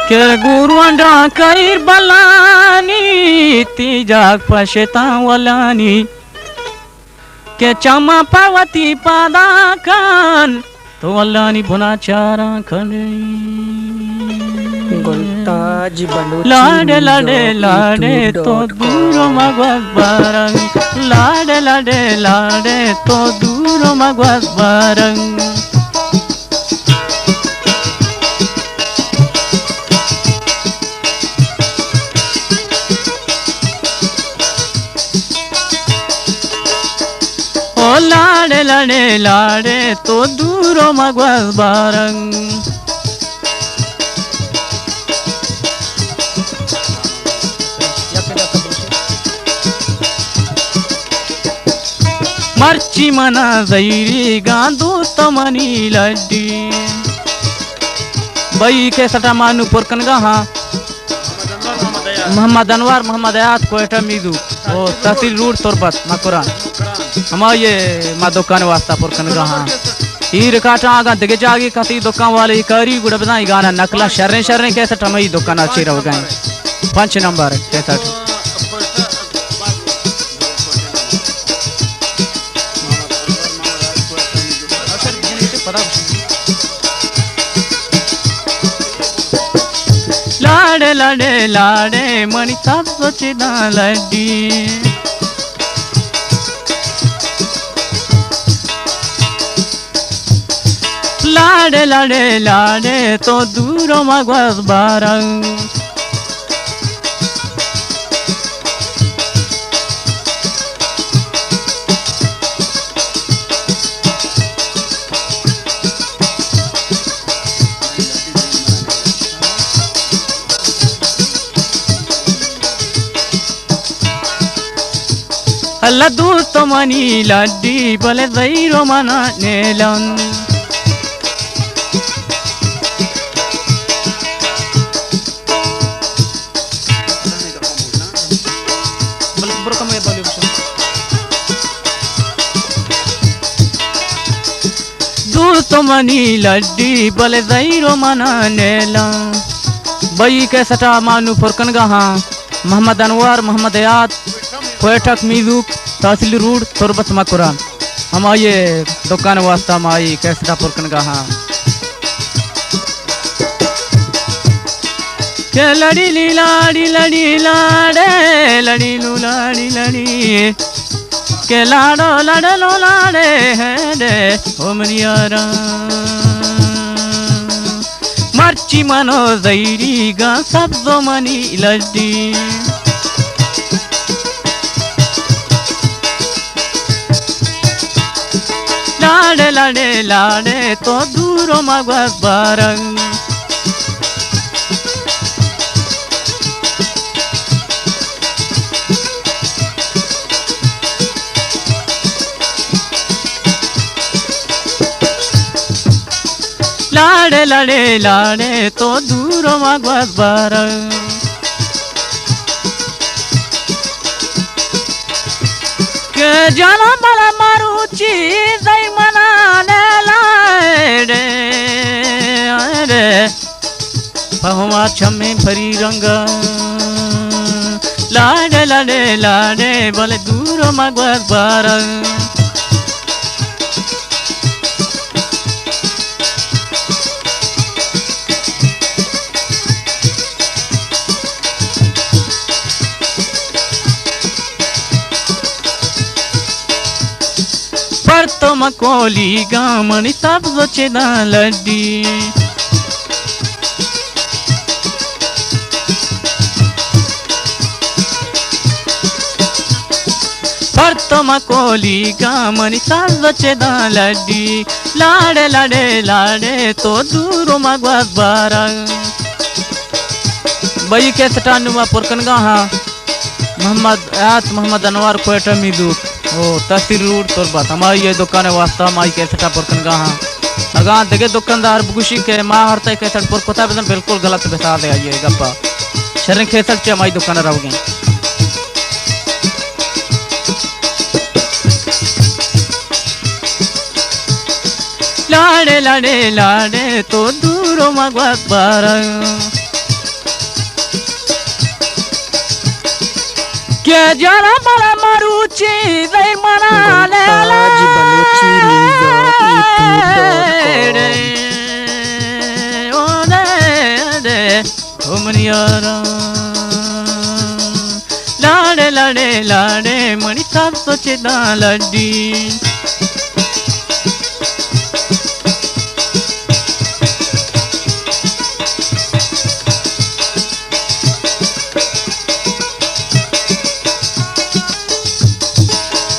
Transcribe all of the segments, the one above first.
के गुरुवंडा कैर बलानी तीजाक पशेतावलानी के चमा पावती पादाकान तो वल्लानी बुनाचारा खंडे लाडे लाडे लाडे तो दूर मगवास बारंग लाडे लाडे लाडे तो दूर मगवास बारंग ओ लाडे लाडे लाडे तो दूर मगवास बारंग मर्ची मना जैरी गांधो तमनी लड्डी बई के सटा मानू पुरकन गहा मोहम्मद अनवर मोहम्मद आयात कोयटा मीदू ओ तहसील रोड तुरबत मकुरान हमा ये मा दुकान वास्ता पुरकन गहा हीर काटा आगा दिगे जागी कती दुकान वाले करी गुड़ बनाई गाना नकला शर्रे शर्रे के सटा मई दुकान अच्छी रह गए 5 नंबर के सटा लाडे लाडे लाडे मणि सब सोचना लड्डी लाडे लाडे लाडे तो दूर मगवास बारंग लड्डू तो मनी लड्डी बोले जैरो मना नेलन दूर तो मनी लड्डी बोले जैरो मना नेलन बई के सटा मानू फुरकन गहा मोहम्मद अनवर मोहम्मद आयात कोयटक मीजूक तहसील रोड तुरबत मकुरान हम आइए दुकान वास्ता माई कैसटा पुरकन गहा के लड़ी ली लाड़ी लड़ी लाडे लड़ी लू लाड़ी लड़ी के लाडो लाडे लो लाडे है दे ओ मनियारा मर्ची मनो जैरी गा सब्जो मनी लड्डी लाडे लाडे लाडे तो दूर मगवास बारंग लाडे लाडे लाडे तो दूर मगवास बारंग के जाना मला मारूची जय मना लाडे अरे पहुआ छमे भरी रंग लाडे लाडे लाडे बोले दूर मगवास बारंग पर तो मकोली गामनी सब सोचना लड्डी पर तो मकोली गामनी सब सोचना लड्डी लाडे लाडे लाडे तो दूर मगवास बारंग बई के सटानुमा पुरकन गहा मोहम्मद आयात मोहम्मद अनवर कोयटा मीदू ओ तहसील रोड तुरबत हमारी ये दुकान वास्ता माई के सटा पुरकन गहा अगा देखे दुकानदार बुगुशी के माँ हरते के सट पुर कोता बदन बिल्कुल गलत बता दे ये गप्पा शरण के सट हमारी दुकान रहोगे लाडे लाडे लाडे तो दूर मगवास बारंग के जरा बड़ा मारुची दे मना ले लाडे लाडे लाडे मणि सात सोचे दा लड्डी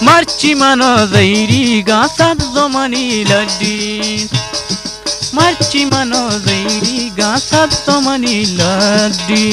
मर्ची मनो जैरी गा सात जोमनी लड्डी मर्ची मनो जैरी गा सात जोमनी लड्डी